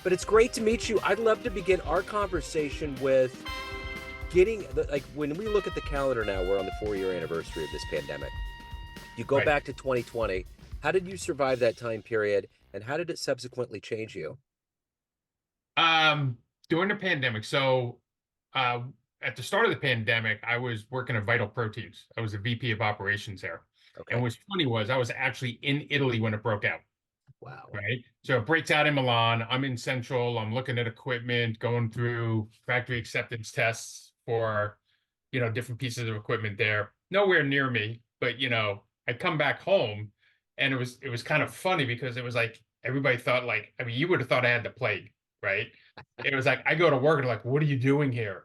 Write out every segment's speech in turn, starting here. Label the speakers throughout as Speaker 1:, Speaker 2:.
Speaker 1: But it's great to meet you. I'd love to begin our conversation with like when we look at the calendar now, we're on the 4-year anniversary of this pandemic. You go
Speaker 2: Right.
Speaker 1: back to 2020. How did you survive that time period, and how did it subsequently change you?
Speaker 2: Um, During the pandemic, uh, at the start of the pandemic, I was working at Vital Proteins. I was a VP of operations there. And
Speaker 1: Okay.
Speaker 2: what's funny was I was actually in Italy when it broke out,
Speaker 1: Wow.
Speaker 2: right? So it breaks out in Milan. I'm in Central. I'm looking at equipment, going through factory acceptance tests for, different pieces of equipment there. Nowhere near me, but I come back home and it was kind of funny because it was like everybody thought like, I mean, you would have thought I had the plague, right? It was like I go to work and like, what are you doing here?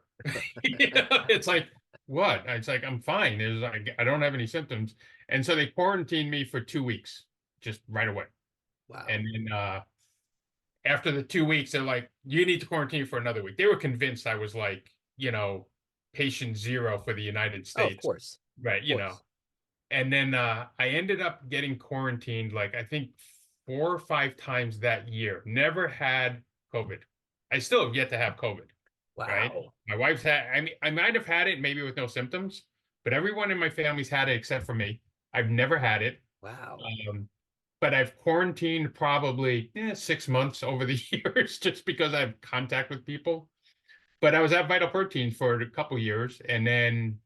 Speaker 2: It's like, what? It's like I'm fine. There's like I don't have any symptoms. And so they quarantined me for 2 weeks, just right away.
Speaker 1: Wow.
Speaker 2: And then after the 2 weeks, they're like, you need to quarantine for another week. They were convinced I was like, patient zero for the United
Speaker 1: Oh, of
Speaker 2: States.
Speaker 1: course.
Speaker 2: Right,
Speaker 1: Of course.
Speaker 2: And then I ended up getting quarantined like I think 4 or 5 times that year. Never had COVID. I still have yet to have COVID, right?
Speaker 1: Wow.
Speaker 2: My wife's had, I mean, I might have had it maybe with no symptoms, but everyone in my family's had it except for me. I've never had it.
Speaker 1: Wow.
Speaker 2: Um, but I've quarantined probably 6 months over the years just because I have contact with people. But I was at Vital Proteins for a couple years, and then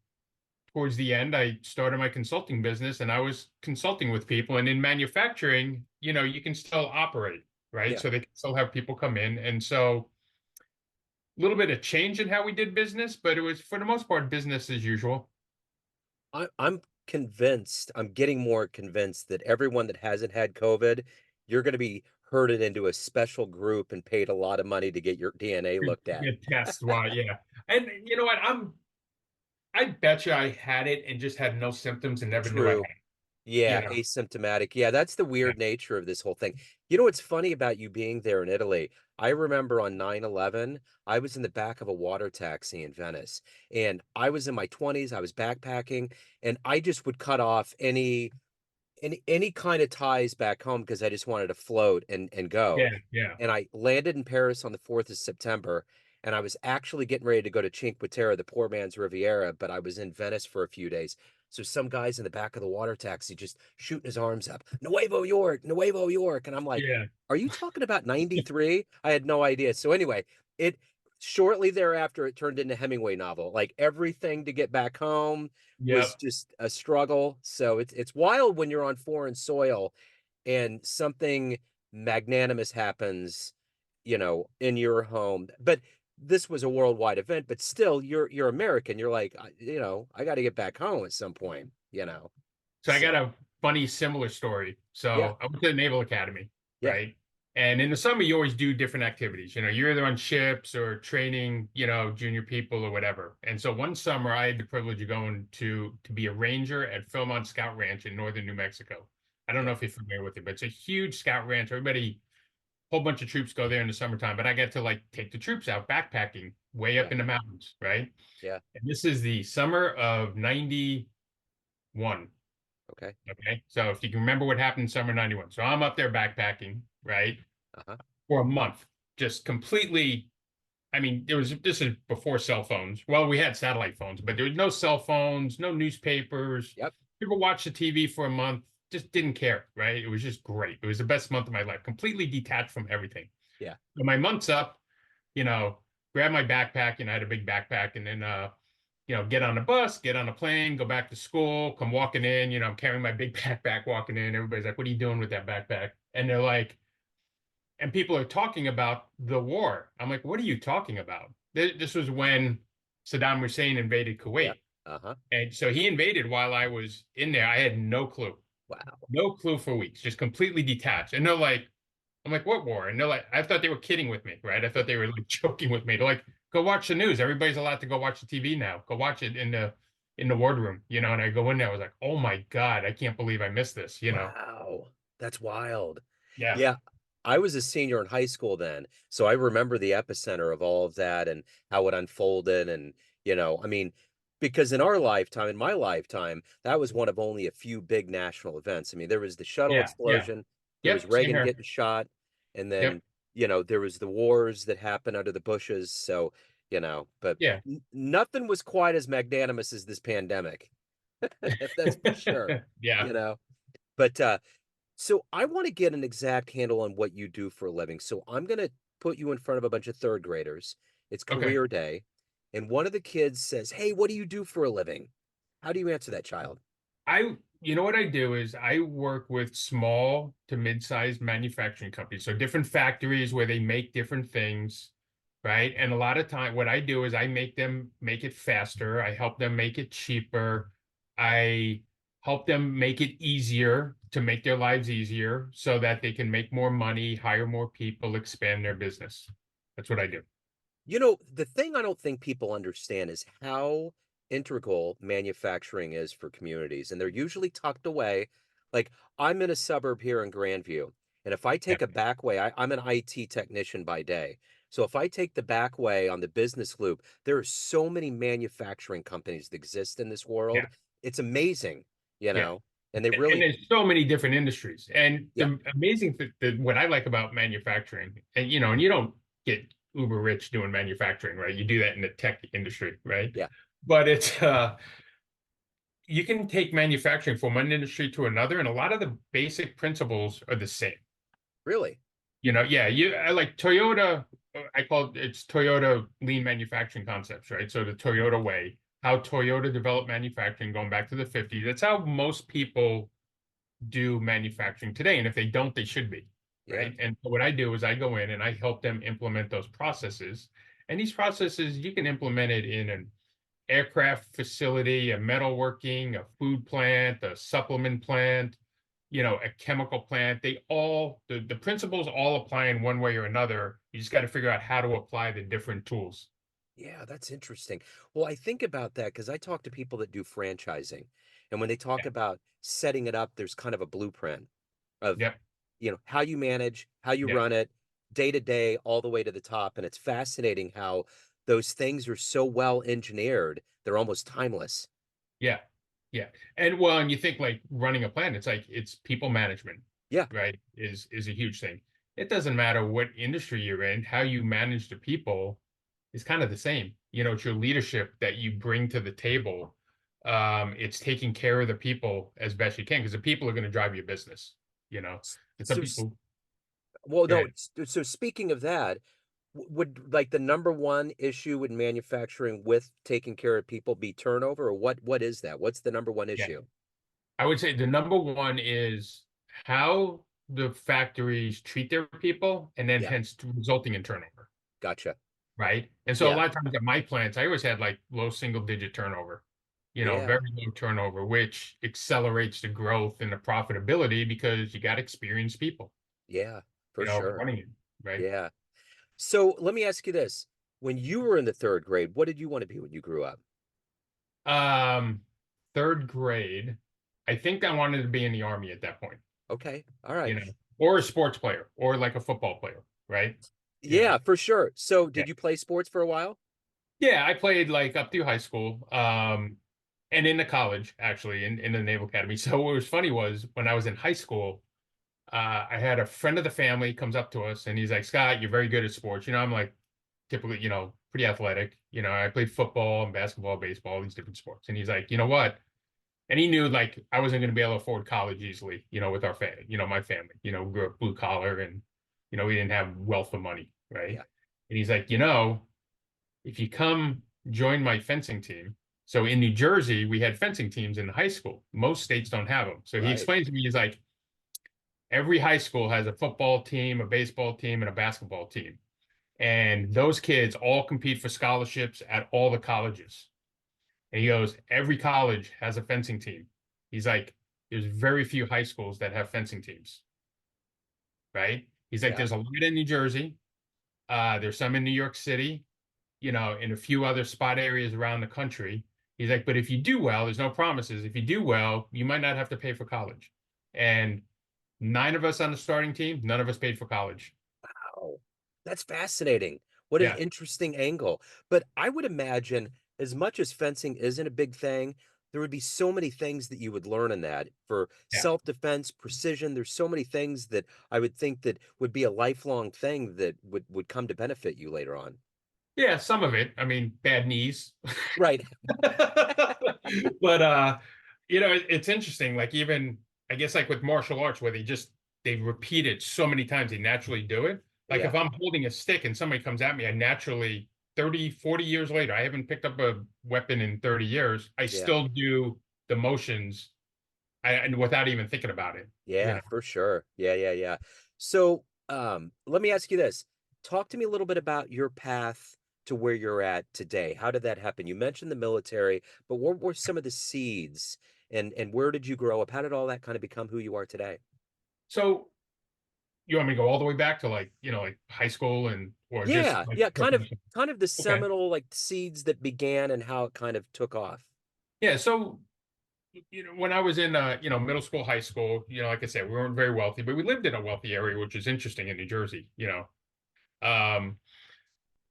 Speaker 2: towards the end, I started my consulting business, and I was consulting with people. And in manufacturing, you can still operate, right?
Speaker 1: Yeah.
Speaker 2: So they can still have people come in, and so a little bit of change in how we did business, but it was for the most part business as usual.
Speaker 1: I'm convinced, I'm getting more convinced that everyone that hasn't had COVID, you're going to be herded into a special group and paid a lot of money to get your DNA
Speaker 2: Good,
Speaker 1: looked at.
Speaker 2: good test. Why? Yeah. And you know what? I bet you I had it and just had no symptoms and never knew I had
Speaker 1: True.
Speaker 2: it. You
Speaker 1: Yeah,
Speaker 2: know?
Speaker 1: asymptomatic. Yeah, that's the
Speaker 2: Yeah.
Speaker 1: weird nature of this whole thing. You know what's funny about you being there in Italy? I remember on 9/11, I was in the back of a water taxi in Venice, and I was in my 20s, I was backpacking, and I just would cut off any kind of ties back home because I just wanted to float and go.
Speaker 2: Yeah. Yeah.
Speaker 1: And I landed in Paris on the 4th of September, and I was actually getting ready to go to Cinque Terre, the poor man's Riviera, but I was in Venice for a few days. So some guy's in the back of the water taxi just shooting his arms up, Nuevo York, Nuevo York. And I'm like,
Speaker 2: Yeah.
Speaker 1: are you talking about 93? I had no idea. So anyway, it shortly thereafter it turned into Hemingway novel. Like everything to get back home was
Speaker 2: Yep.
Speaker 1: just a struggle. So it's wild when you're on foreign soil and something magnanimous happens, in your home. But this was a worldwide event, but still you're American. You're like, I got to get back home at some point.
Speaker 2: So I got
Speaker 1: So,
Speaker 2: a funny similar story.
Speaker 1: yeah.
Speaker 2: So I went to the Naval Academy,
Speaker 1: Yeah.
Speaker 2: right? And in the summer, you always do different activities. You're either on ships or training, junior people or whatever. And so one summer, I had the privilege of going to be a ranger at Philmont Scout Ranch in northern New Mexico. I don't know
Speaker 1: Okay.
Speaker 2: if you're familiar with it, but it's a huge scout ranch. Everybody, whole bunch of troops go there in the summertime, but I get to like take the troops out backpacking way up
Speaker 1: Yeah.
Speaker 2: in the mountains, right?
Speaker 1: Yeah.
Speaker 2: And this is the summer of 91.
Speaker 1: Okay.
Speaker 2: Okay. So if you can remember what happened in summer 91. So I'm up there backpacking, right?
Speaker 1: Uh-huh.
Speaker 2: For a month. Just completely. I mean, this is before cell phones. Well, we had satellite phones, but there was no cell phones, no newspapers.
Speaker 1: Yep.
Speaker 2: People watched the TV for a month, just didn't care, right? It was just great. It was the best month of my life, completely detached from everything.
Speaker 1: Yeah.
Speaker 2: So my month's up, you know, grab my backpack, and I had a big backpack, and then get on a bus, get on a plane, go back to school, come walking in, I'm carrying my big backpack walking in. Everybody's like, what are you doing with that backpack? And they're like, and people are talking about the war. I'm like, what are you talking about? This was when Saddam Hussein invaded
Speaker 1: Yeah.
Speaker 2: Kuwait.
Speaker 1: Uh-huh.
Speaker 2: And so he invaded while I was in there. I had no clue,
Speaker 1: Wow.
Speaker 2: no clue for weeks, just completely detached. And they're like, I'm like, what war? And they're like, I thought they were kidding with me, right? I thought they were like joking with me. They're like, go watch the news. Everybody's allowed to go watch the TV now. Go watch it in the wardroom, And I go in there, I was like, oh my God, I can't believe I missed this.
Speaker 1: Wow. That's wild.
Speaker 2: Yeah.
Speaker 1: Yeah. I was a senior in high school then, so I remember the epicenter of all of that and how it unfolded. And, I mean, because in our lifetime, in my lifetime, that was one of only a few big national events. I mean, there was the shuttle
Speaker 2: Yeah. Yeah.
Speaker 1: explosion, there was
Speaker 2: Yep. Same
Speaker 1: Reagan
Speaker 2: here.
Speaker 1: getting shot, and then,
Speaker 2: Yep.
Speaker 1: there was the wars that happened under the bushes, so, but
Speaker 2: Yeah.
Speaker 1: nothing was quite as magnanimous as this pandemic. That's for sure,
Speaker 2: Yeah.
Speaker 1: you know? But, so I wanna get an exact handle on what you do for a living, so I'm gonna put you in front of a bunch of 3rd graders. It's
Speaker 2: Okay.
Speaker 1: career day, and one of the kids says, "Hey, what do you do for a living?" How do you answer that child?
Speaker 2: You know what I do is I work with small to mid-sized manufacturing companies. So different factories where they make different things, right? And a lot of time what I do is I make them make it faster. I help them make it cheaper. I help them make it easier to make their lives easier so that they can make more money, hire more people, expand their business. That's what I do.
Speaker 1: The thing I don't think people understand is how integral manufacturing is for communities, and they're usually tucked away. Like, I'm in a suburb here in Grandview, and if I
Speaker 2: Yeah.
Speaker 1: take a back way, I'm an IT technician by day. So if I take the back way on the business loop, there are so many manufacturing companies that exist in this
Speaker 2: Yeah.
Speaker 1: world. It's amazing, you
Speaker 2: Yeah.
Speaker 1: know, and they
Speaker 2: And
Speaker 1: really,
Speaker 2: there's so many different industries. And
Speaker 1: yeah,
Speaker 2: the amazing thing that what I like about manufacturing, and and you don't get uber rich doing manufacturing, right? You do that in the tech industry, right?
Speaker 1: yeah,
Speaker 2: But it's you can take manufacturing from one industry to another, and a lot of the basic principles are the same.
Speaker 1: really,
Speaker 2: Yeah, I like Toyota. I call it's Toyota lean manufacturing concepts, right? So the Toyota way, how Toyota developed manufacturing going back to the 50s. That's how most people do manufacturing today. And if they don't, they should be,
Speaker 1: yeah.
Speaker 2: right? And so what I do is I go in and I help them implement those processes. And these processes, you can implement it in an aircraft facility, a metalworking, a food plant, a supplement plant, a chemical plant. The principles all apply in one way or another. You just got to figure out how to apply the different tools.
Speaker 1: Yeah, that's interesting. Well, I think about that because I talk to people that do franchising. And when they
Speaker 2: Yeah.
Speaker 1: talk about setting it up, there's kind of a blueprint of,
Speaker 2: Yep.
Speaker 1: how you manage, how you
Speaker 2: Yeah.
Speaker 1: run it day to day, all the way to the top. And it's fascinating how those things are so well engineered, they're almost timeless.
Speaker 2: Yeah. Yeah. And you think like running a plant, it's people management,
Speaker 1: Yeah.
Speaker 2: right? Is a huge thing. It doesn't matter what industry you're in, how you manage the people is kind of the same. It's your leadership that you bring to the table. It's taking care of the people as best you can because the people are going to drive your business, you know. And some
Speaker 1: So,
Speaker 2: people,
Speaker 1: well,
Speaker 2: go
Speaker 1: no,
Speaker 2: ahead.
Speaker 1: so speaking of that, would like the number one issue in manufacturing with taking care of people be turnover, or what is that? What's the number one
Speaker 2: Yeah.
Speaker 1: issue?
Speaker 2: I would say the number one is how the factories treat their people and then
Speaker 1: Yeah,
Speaker 2: hence resulting in turnover.
Speaker 1: gotcha.
Speaker 2: Right? And so a
Speaker 1: Yeah,
Speaker 2: lot of times at my plants, I always had like low single digit turnover,
Speaker 1: yeah,
Speaker 2: very low turnover, which accelerates the growth and the profitability because you got experienced people,
Speaker 1: yeah, for sure.
Speaker 2: running it, right?
Speaker 1: Yeah. So let me ask you this. When you were in the 3rd grade, what did you want to be when you grew up?
Speaker 2: Um, third grade, I think I wanted to be in the army at that point,
Speaker 1: Okay. All
Speaker 2: you
Speaker 1: right.
Speaker 2: know, or a sports player or like a football player, right? You know,
Speaker 1: Yeah, for sure. So
Speaker 2: yeah.
Speaker 1: did you play sports for a while?
Speaker 2: Yeah, I played like up through high school, and into college actually in the Naval Academy. So what was funny was when I was in high school, I had a friend of the family comes up to us and he's like, Scott, you're very good at sports. I'm like typically, pretty athletic. I played football and basketball, baseball, these different sports. And he's like, you know what? And he knew like I wasn't going to be able to afford college easily, with our family, my family, we grew up blue collar and, we didn't have wealth of money. Right.
Speaker 1: Yeah.
Speaker 2: And he's like, if you come join my fencing team. So in New Jersey, we had fencing teams in high school. Most states don't have them. So he
Speaker 1: Right.
Speaker 2: explained to me, he's like, every high school has a football team, a baseball team, and a basketball team. And those kids all compete for scholarships at all the colleges. And he goes, every college has a fencing team. He's like, there's very few high schools that have fencing teams, right? He's like,
Speaker 1: Yeah.
Speaker 2: there's a lot in New Jersey. There's some in New York City, in a few other spot areas around the country. He's like, but if you do well, there's no promises. If you do well, you might not have to pay for college. And nine of us on the starting team, none of us paid for college.
Speaker 1: Oh, that's fascinating. What an
Speaker 2: Yeah.
Speaker 1: interesting angle. But I would imagine as much as fencing isn't a big thing, there would be so many things that you would learn in that for
Speaker 2: Yeah.
Speaker 1: self-defense, precision. There's so many things that I would think that would be a lifelong thing that would come to benefit you later on.
Speaker 2: Yeah, some of it. I mean, bad knees.
Speaker 1: Right.
Speaker 2: But it's interesting. Like even I guess like with martial arts where they repeat it so many times, they naturally do it. Like if
Speaker 1: Yeah.
Speaker 2: I'm holding a stick and somebody comes at me, I naturally 30, 40 years later, I haven't picked up a weapon in 30 years. I
Speaker 1: Yeah.
Speaker 2: still do the motions and without even thinking about it, you
Speaker 1: Yeah,
Speaker 2: know.
Speaker 1: for sure. Yeah, yeah, yeah. So, let me ask you this. Talk to me a little bit about your path to where you're at today. How did that happen? You mentioned the military, but what were some of the seeds and where did you grow up? How did all that kind of become who you are today?
Speaker 2: So you want me to go all the way back to like, like high school and or just
Speaker 1: Yeah,
Speaker 2: like
Speaker 1: yeah, kind of the
Speaker 2: okay.
Speaker 1: seminal like seeds that began and how it kind of took off.
Speaker 2: Yeah, so when I was in middle school, high school, like I said, we weren't very wealthy, but we lived in a wealthy area, which is interesting in New Jersey. Um,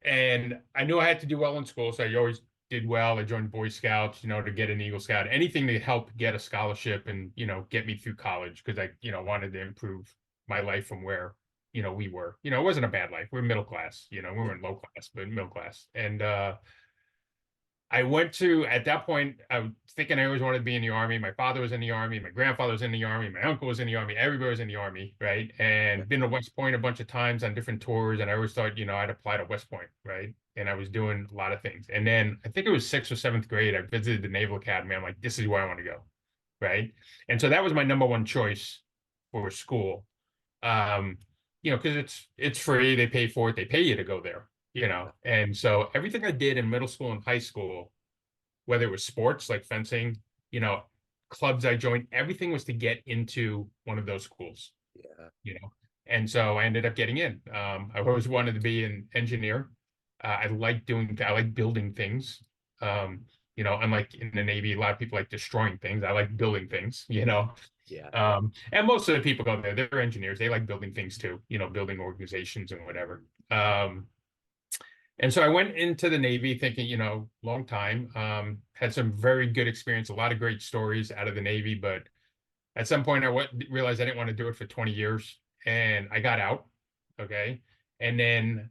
Speaker 2: and I knew I had to do well in school, so I always did well. I joined Boy Scouts, to get an Eagle Scout, anything to help get a scholarship and, get me through college because I, wanted to improve my life from where, we were. It wasn't a bad life. We're middle class, we
Speaker 1: Yeah,
Speaker 2: weren't low class, but middle class. And I went to, at that point, I was thinking I always wanted to be in the army. My father was in the army. My grandfather was in the army. My uncle was in the army. Everybody was in the army, right?
Speaker 1: yeah,
Speaker 2: And been to West Point a bunch of times on different tours. And I always thought, I'd apply to West Point, right? And I was doing a lot of things. And then I think it was sixth or seventh grade, I visited the Naval Academy. I'm like, this is where I want to go, right? And so that was my number one choice for school. Um, because it's free. They pay for it. They pay you to go there,
Speaker 1: yeah,
Speaker 2: And so everything I did in middle school and high school, whether it was sports like fencing, you know, clubs I joined, everything was to get into one of those schools,
Speaker 1: yeah,
Speaker 2: you know. And so I ended up getting in. I always wanted to be an engineer. I like building things. Um, unlike in the Navy, a lot of people like destroying things. I like building things,
Speaker 1: yeah,
Speaker 2: And most of the people go there, they're engineers. They like building things too, building organizations and whatever. And so I went into the Navy thinking, long time, had some very good experience, a lot of great stories out of the Navy. But at some point, realized I didn't want to do it for 20 years and I got out. Okay. And then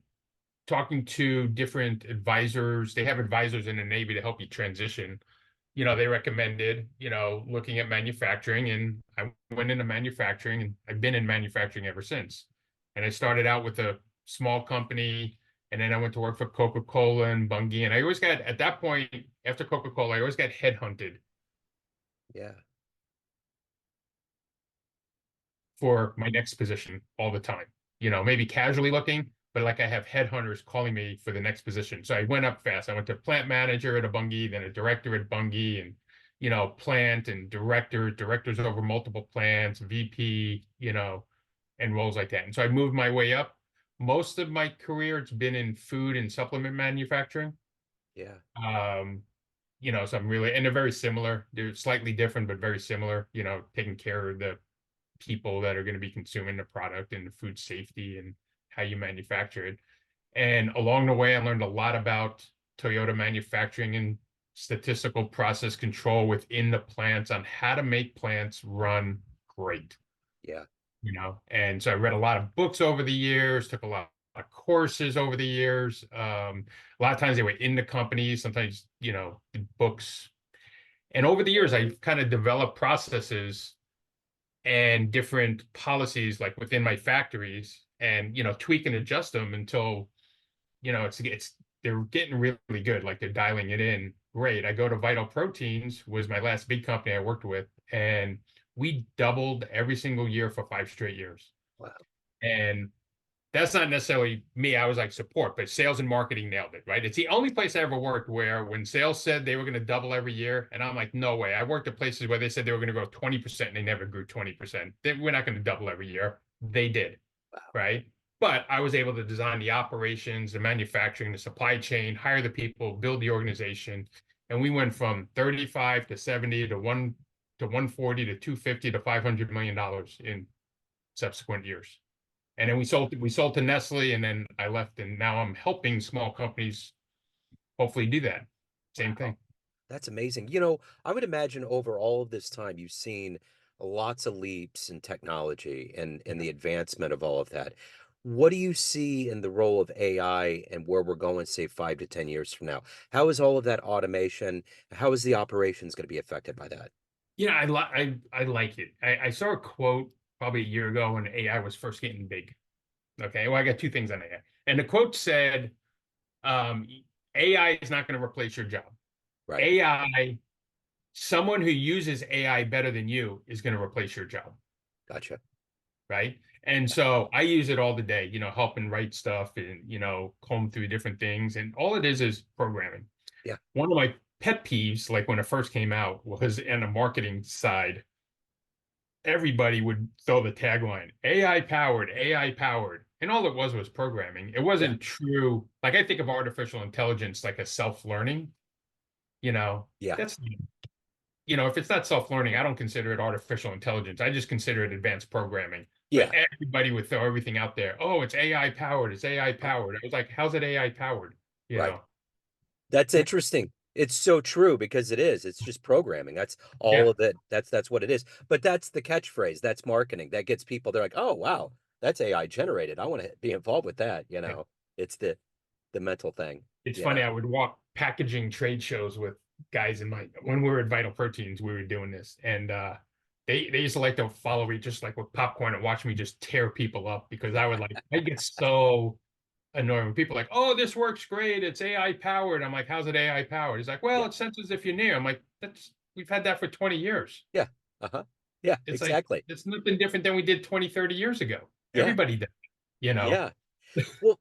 Speaker 2: talking to different advisors, they have advisors in the Navy to help you transition. They recommended, looking at manufacturing, and I went into manufacturing and I've been in manufacturing ever since. And I started out with a small company, and then I went to work for Coca-Cola and Bunge. And I always got, at that point, after Coca-Cola, I always got headhunted
Speaker 1: yeah.
Speaker 2: for my next position all the time. Maybe casually looking, but like I have headhunters calling me for the next position. So I went up fast. I went to plant manager at a Bunge, then a director at Bunge, and plant and directors over multiple plants, VP, and roles like that. And so I moved my way up. Most of my career, it's been in food and supplement manufacturing.
Speaker 1: Yeah.
Speaker 2: Um, so I'm really, and they're very similar. They're slightly different, but very similar, taking care of the people that are going to be consuming the product and the food safety and how you manufacture it. And along the way, I learned a lot about Toyota manufacturing and statistical process control within the plants on how to make plants run great,
Speaker 1: Yeah.
Speaker 2: And so I read a lot of books over the years, took a lot of courses over the years. A lot of times they were in the companies, sometimes, the books. And over the years, I kind of developed processes and different policies like within my factories and tweak and adjust them until it's they're getting really good, like they're dialing it in great. I go to Vital Proteins, was my last big company I worked with, and we doubled every single year for 5 straight years.
Speaker 1: Wow.
Speaker 2: And that's not necessarily me. I was like support, but sales and marketing nailed it, right? It's the only place I ever worked where when sales said they were going to double every year, and I'm like, no way. I worked at places where they said they were going to grow 20% and they never grew 20%. We're not going to double every year. They did,
Speaker 1: Wow.
Speaker 2: right? But I was able to design the operations, the manufacturing, the supply chain, hire the people, build the organization. And we went from 35 to 70 to 140 to 250 to $500 million in subsequent years. And then we sold to Nestle, and then I left, and now I'm helping small companies hopefully do that. Same
Speaker 1: Wow.
Speaker 2: thing.
Speaker 1: That's amazing. You know, I would imagine over all of this time, you've seen lots of leaps in technology and the advancement of all of that. What do you see in the role of AI and where we're going, say, 5 to 10 years from now? How is all of that automation, how is the operations going to be affected by that?
Speaker 2: Yeah, I like it. I saw a quote probably a year ago when AI was first getting big. Okay, well, I got two things on AI, and the quote said, um, "AI is not going to replace your job.
Speaker 1: Right.
Speaker 2: AI, someone who uses AI better than you is going to replace your job."
Speaker 1: Gotcha.
Speaker 2: Right? And so I use it all the day, helping write stuff and, comb through different things. And all it is programming.
Speaker 1: Yeah.
Speaker 2: One of my pet peeves, like when it first came out, was in the marketing side. Everybody would throw the tagline AI powered, AI powered. And all it was programming. It
Speaker 1: Yeah.
Speaker 2: wasn't true. Like I think of artificial intelligence like a self-learning, you know,
Speaker 1: Yeah.
Speaker 2: that's if it's not self-learning, I don't consider it artificial intelligence. I just consider it advanced programming. But
Speaker 1: Yeah.
Speaker 2: everybody would throw everything out there. Oh, it's AI powered. It's AI powered. I was like, how's it AI powered? You
Speaker 1: Right.
Speaker 2: know?
Speaker 1: That's interesting. It's so true because it is. It's just programming. That's all
Speaker 2: Yeah.
Speaker 1: of it. That's what it is. But that's the catchphrase. That's marketing. That gets people, they're like, "Oh, wow. That's AI generated. I want to be involved with that," you
Speaker 2: Yeah.
Speaker 1: know. It's the mental thing.
Speaker 2: It's
Speaker 1: Yeah.
Speaker 2: funny. I would walk packaging trade shows with guys when we were at Vital Proteins, we were doing this. And they used to like to follow me just like with popcorn and watch me just tear people up because I get so annoying when people are like, oh, this works great. It's AI powered. I'm like, how's it AI powered? He's like, well,
Speaker 1: Yeah.
Speaker 2: it senses if you're near. I'm like, we've had that for 20 years.
Speaker 1: Yeah. Uh-huh. Yeah,
Speaker 2: It's like,
Speaker 1: exactly.
Speaker 2: it's nothing different than we did 20, 30 years ago.
Speaker 1: Yeah.
Speaker 2: Everybody did, you know?
Speaker 1: Yeah. Well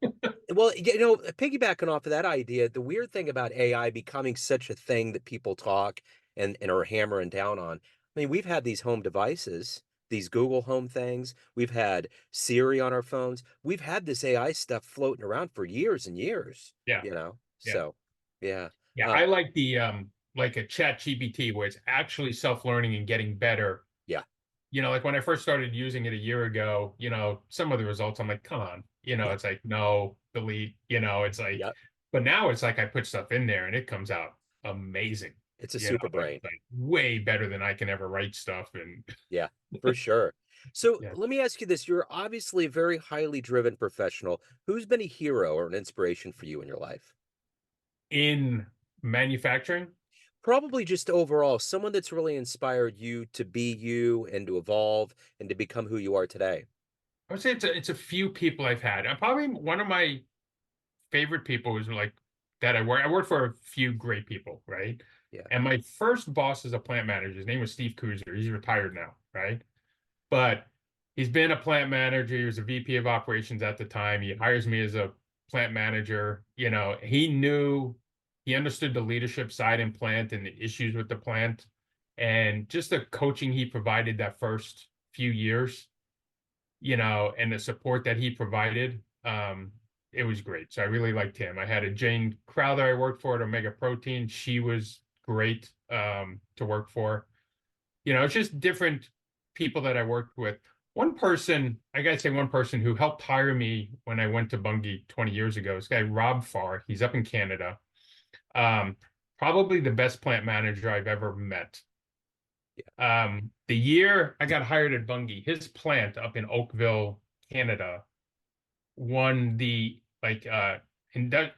Speaker 1: well, piggybacking off of that idea, the weird thing about AI becoming such a thing that people talk and are hammering down on, I mean, we've had these home devices, these Google Home things, we've had Siri on our phones, we've had this AI stuff floating around for years and years,
Speaker 2: Yeah.
Speaker 1: you know?
Speaker 2: Yeah.
Speaker 1: So, yeah.
Speaker 2: Yeah.
Speaker 1: Uh,
Speaker 2: I like like a chat GPT where it's actually self-learning and getting better.
Speaker 1: yeah.
Speaker 2: Like when I first started using it a year ago, some of the results, I'm like, come on,
Speaker 1: Yeah.
Speaker 2: it's like, no, delete, it's like,
Speaker 1: Yeah.
Speaker 2: but now it's like I put stuff in there and it comes out amazing.
Speaker 1: It's a super brain.
Speaker 2: It's like way better than I can ever write stuff. And
Speaker 1: Yeah, for sure. So
Speaker 2: yeah,
Speaker 1: let me ask you this. You're obviously a very highly driven professional. Who's been a hero or an inspiration for you in your life?
Speaker 2: in manufacturing,
Speaker 1: Probably just overall, someone that's really inspired you to be you and to evolve and to become who you are today.
Speaker 2: I would say it's a few people I've had. Probably one of my favorite people is like that I worked for a few great people, right?
Speaker 1: Yeah,
Speaker 2: And my first boss as a plant manager, his name was Steve Kuzer. He's retired now, right? But he's been a plant manager. He was a VP of operations at the time. He hires me as a plant manager. He understood the leadership side in plant and the issues with the plant. And just the coaching he provided that first few years, and the support that he provided, it was great. So I really liked him. I had a Jane Crowther I worked for at Omega Protein. She was great to work for. It's just different people that I worked with. I gotta say, one person who helped hire me when I went to Bungie 20 years ago, this guy, Rob Farr. He's up in Canada. Um, Probably the best plant manager I've ever met. The year I got hired at Bungie, his plant up in Oakville, Canada, won the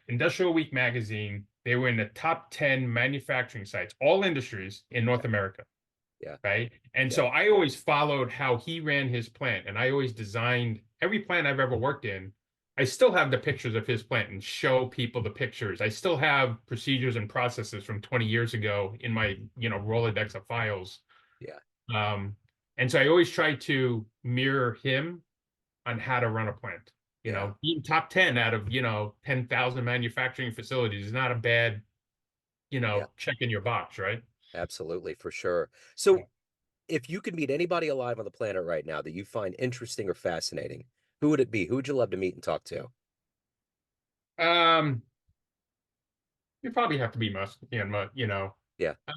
Speaker 2: Industrial Week magazine. They were in the top 10 manufacturing sites, all industries in
Speaker 1: yeah,
Speaker 2: North America,
Speaker 1: yeah,
Speaker 2: right? And
Speaker 1: yeah,
Speaker 2: so I always followed how he ran his plant, and I always designed every plant I've ever worked in. I still have the pictures of his plant and show people the pictures. I still have procedures and processes from 20 years ago in my, Rolodex of files.
Speaker 1: yeah,
Speaker 2: Um, and so I always try to mirror him on how to run a plant.
Speaker 1: yeah,
Speaker 2: Being top 10 out of, 10,000 manufacturing facilities is not a bad,
Speaker 1: yeah.
Speaker 2: check in your box, right?
Speaker 1: Absolutely, for sure. So if you could meet anybody alive on the planet right now that you find interesting or fascinating, who would it be? Who would you love to meet and talk to?
Speaker 2: Um, you probably have to be Musk,
Speaker 1: Yeah,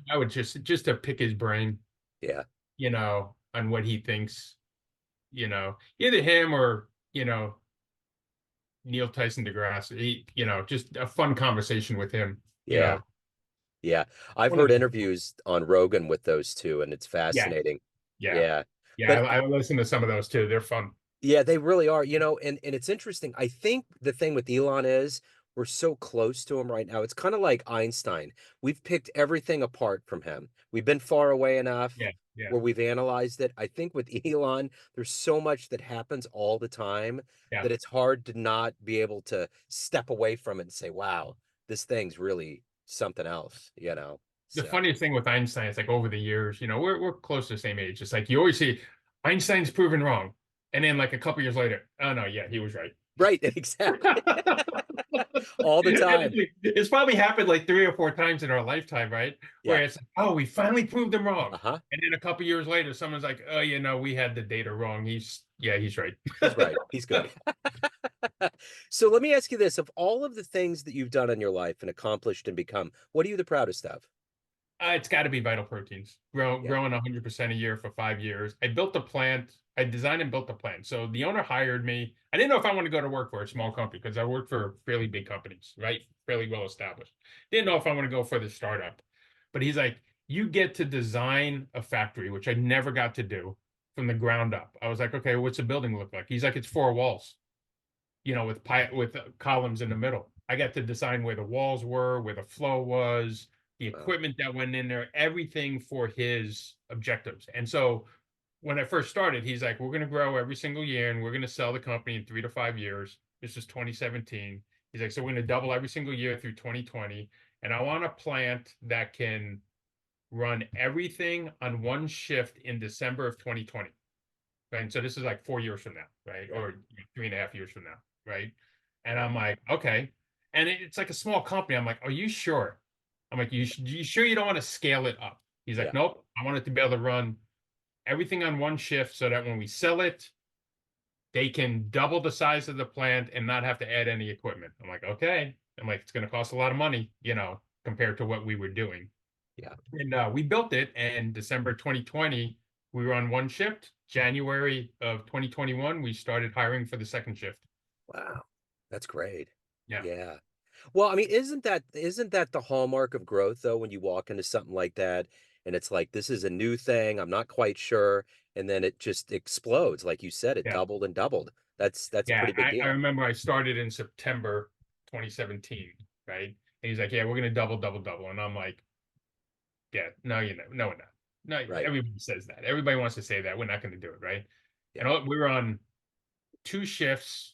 Speaker 2: I would just to pick his brain,
Speaker 1: yeah,
Speaker 2: on what he thinks, either him or, Neil Tyson deGrasse. Just a fun conversation with him,
Speaker 1: yeah. Yeah. I've
Speaker 2: One of
Speaker 1: heard
Speaker 2: the,
Speaker 1: interviews on Rogan with those two, and it's
Speaker 2: yeah,
Speaker 1: fascinating.
Speaker 2: yeah,
Speaker 1: Yeah.
Speaker 2: yeah.
Speaker 1: But
Speaker 2: I listen to some of those too. They're fun.
Speaker 1: yeah, they really are, and it's interesting. I think the thing with Elon is we're so close to him right now. It's kind of like Einstein. We've picked everything apart from him. We've been far away enough
Speaker 2: Yeah, yeah,
Speaker 1: where we've analyzed it. I think with Elon, there's so much that happens all the time
Speaker 2: yeah.
Speaker 1: that it's hard to not be able to step away from it and say, wow, this thing's really something else.
Speaker 2: The
Speaker 1: So,
Speaker 2: funniest thing with Einstein is like over the years, we're close to the same age. It's like you always see Einstein's proven wrong, and then like a couple years later, oh no, yeah, he was right.
Speaker 1: right, exactly. All the time.
Speaker 2: It's probably happened like 3 or 4 times in our lifetime, right?
Speaker 1: Yeah.
Speaker 2: Where it's like, oh, we finally proved him wrong.
Speaker 1: Uh-huh.
Speaker 2: And then a couple years later, someone's like, oh, we had the data wrong. He's right.
Speaker 1: He's right. He's good. So let me ask you this. Of all of the things that you've done in your life and accomplished and become, what are you the proudest of?
Speaker 2: It's got to be Vital Proteins.
Speaker 1: Yeah.
Speaker 2: Growing 100% a year for 5 years. I built the plant. I designed and built the plant. So the owner hired me. I didn't know if I wanted to go to work for a small company because I worked for fairly big companies, right? Fairly well established. Didn't know if I want to go for the startup. But he's like, you get to design a factory, which I never got to do from the ground up. I was like, okay, what's the building look like? He's like, it's 4 walls, with columns in the middle. I got to design where the walls were, where the flow was, the
Speaker 1: Wow.
Speaker 2: equipment that went in there, everything for his objectives. And so when I first started, he's like, we're going to grow every single year and we're going to sell the company in 3 to 5 years. This is 2017. He's like, so we're going to double every single year through 2020. And I want a plant that can run everything on one shift in December of 2020. Right. And so this is like 4 years from now, right?
Speaker 1: Yeah.
Speaker 2: Or 3.5 years from now, right? And I'm like, okay. And it's like a small company. I'm like, are you sure? I'm like, you sure you don't want to scale it up? He's like,
Speaker 1: Yeah.
Speaker 2: nope. I want it to be able to run everything on one shift so that when we sell it, they can double the size of the plant and not have to add any equipment. I'm like, okay. I'm like, it's going to cost a lot of money, compared to what we were doing.
Speaker 1: Yeah.
Speaker 2: And we built it, and December 2020, we were on one shift. January of 2021, we started hiring for the second shift.
Speaker 1: Wow. That's great.
Speaker 2: Yeah,
Speaker 1: Yeah. Well, I mean, isn't that the hallmark of growth though, when you walk into something like that and it's like this is a new thing, I'm not quite sure, and then it just explodes. Like you said, it
Speaker 2: yeah,
Speaker 1: doubled and doubled. That's a
Speaker 2: yeah.
Speaker 1: pretty big
Speaker 2: I
Speaker 1: deal.
Speaker 2: remember I started in September 2017, right? And he's like, "Yeah, we're gonna double, double, double," and I'm like, "Yeah, no, no, we're not. No,
Speaker 1: Right.
Speaker 2: everybody says that. Everybody wants to say that. We're not going to do it, right?"
Speaker 1: Yeah.
Speaker 2: And we were on 2 shifts,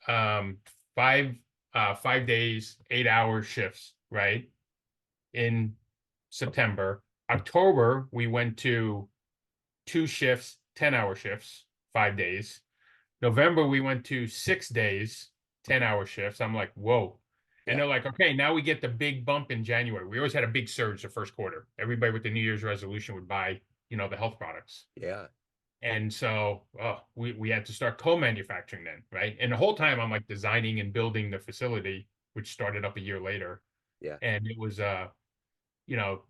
Speaker 2: um, 5 days, 8 hour shifts, right? In September. October, we went to 2 shifts, 10-hour shifts, 5 days. November, we went to 6 days, 10-hour shifts. I'm like, whoa. And
Speaker 1: Yeah.
Speaker 2: they're like, okay, now we get the big bump in January. We always had a big surge the first quarter. Everybody with the New Year's resolution would buy, the health products.
Speaker 1: Yeah.
Speaker 2: And so we had to start co-manufacturing then, right? And the whole time I'm like designing and building the facility, which started up a year later.
Speaker 1: Yeah.
Speaker 2: And it was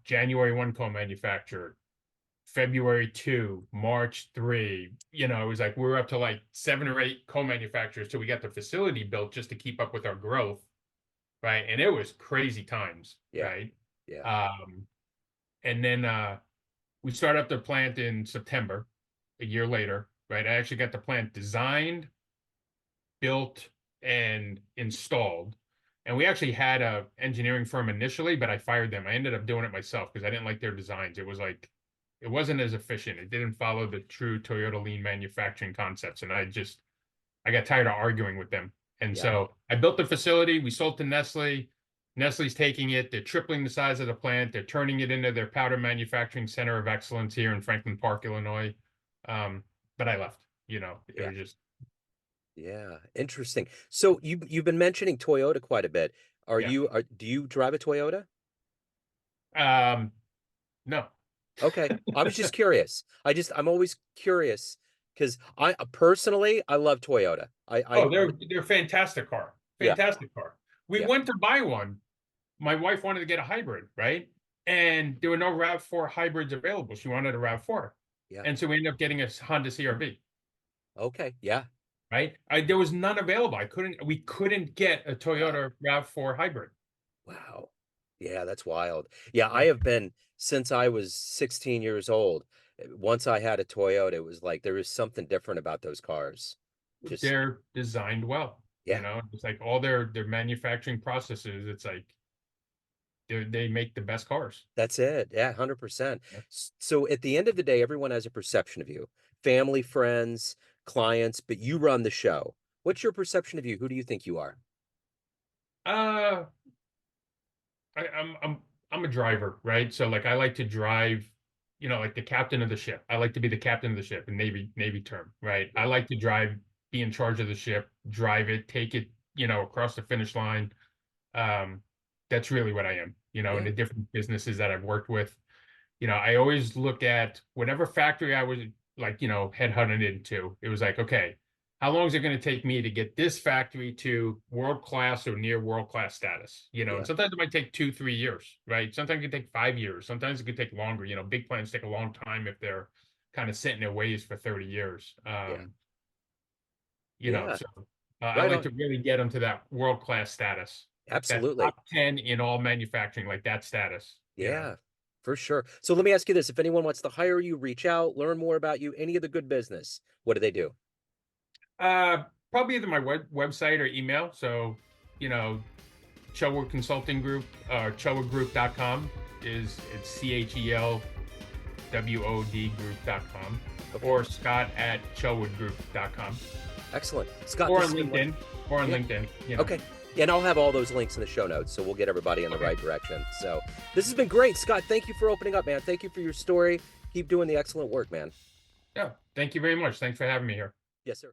Speaker 2: January 1 co-manufactured, February 2, March 3. It was like we were up to like 7 or 8 co-manufacturers till we got the facility built just to keep up with our growth, right? And it was crazy times,
Speaker 1: Yeah.
Speaker 2: right?
Speaker 1: Yeah.
Speaker 2: Um, and then we started up the plant in September, a year later, right? I actually got the plant designed, built, and installed. And we actually had a engineering firm initially, but I fired them. I ended up doing it myself because I didn't like their designs. It wasn't as efficient. It didn't follow the true Toyota lean manufacturing concepts. And I got tired of arguing with them. And
Speaker 1: Yeah.
Speaker 2: so I built the facility. We sold to Nestle. Nestle's taking it. They're tripling the size of the plant. They're turning it into their powder manufacturing center of excellence here in Franklin Park, Illinois. But I left. It
Speaker 1: Yeah.
Speaker 2: was just,
Speaker 1: Yeah. Interesting. So you've been mentioning Toyota quite a bit.
Speaker 2: yeah.
Speaker 1: Do you drive a Toyota?
Speaker 2: Um, no.
Speaker 1: Okay. I was just curious. I'm always curious because I personally I love Toyota.
Speaker 2: Oh,
Speaker 1: I'm
Speaker 2: they're fantastic car.
Speaker 1: yeah,
Speaker 2: Fantastic car. We
Speaker 1: yeah,
Speaker 2: went to buy one. My wife wanted to get a hybrid, right? And there were no RAV4 hybrids available. She wanted a RAV4.
Speaker 1: yeah.
Speaker 2: And so we ended up getting a Honda CRV,
Speaker 1: Okay. Yeah.
Speaker 2: right? There was none available. We couldn't get a
Speaker 1: Wow.
Speaker 2: Toyota RAV4 hybrid.
Speaker 1: Wow. Yeah, that's wild. Yeah, I
Speaker 2: Yeah.
Speaker 1: have been since I was 16 years old. Once I had a Toyota, it was like there was something different about those cars. Just
Speaker 2: They're designed well,
Speaker 1: yeah,
Speaker 2: it's like all their manufacturing processes, it's like they make the best cars.
Speaker 1: that's it. Yeah, 100%.
Speaker 2: Yeah.
Speaker 1: So at the end of the day, everyone has a perception of you. Family, friends, clients, but you run the show. What's your perception of you? Who do you think you are?
Speaker 2: Uh, I'm a driver, right? So like I like to drive, like the captain of the ship. I like to be the captain of the ship, a Navy term, right? I
Speaker 1: Yeah.
Speaker 2: like to drive, be in charge of the ship, drive it, take it, across the finish line. Um, that's really what I am, in
Speaker 1: Yeah.
Speaker 2: the different businesses that I've worked with. I always look at whatever factory I was like, headhunted into. It was like, okay, how long is it going to take me to get this factory to world class or near world class status? And
Speaker 1: Yeah.
Speaker 2: sometimes it might take 2, 3 years, right? Sometimes it can take 5 years. Sometimes it could take longer. Big plants take a long time if they're kind of set in their ways for 30 years.
Speaker 1: Yeah. Yeah.
Speaker 2: So I
Speaker 1: Right
Speaker 2: like
Speaker 1: on.
Speaker 2: to really get them to that world class status, that
Speaker 1: Absolutely.
Speaker 2: top 10 in all manufacturing, like that status.
Speaker 1: Yeah, for sure. So let me ask you this. If anyone wants to hire you, reach out, learn more about you, any of the good business, what do they do?
Speaker 2: Uh, Probably either my website or email. So, you know, Chelwood Consulting Group, chelwoodgroup.com it's CHELWOD group.com,
Speaker 1: Okay.
Speaker 2: or Scott at chelwoodgroup.com,
Speaker 1: Excellent. Scott,
Speaker 2: or
Speaker 1: this
Speaker 2: on
Speaker 1: has been what?
Speaker 2: LinkedIn, or on
Speaker 1: Yeah.
Speaker 2: LinkedIn.
Speaker 1: Okay. And I'll have all those links in the show notes, so we'll get everybody in the
Speaker 2: Okay.
Speaker 1: right direction. So this has been great. Scott, thank you for opening up, man. Thank you for your story. Keep doing the excellent work, man.
Speaker 2: Yeah. Thank you very much. Thanks for having me here.
Speaker 1: Yes, sir.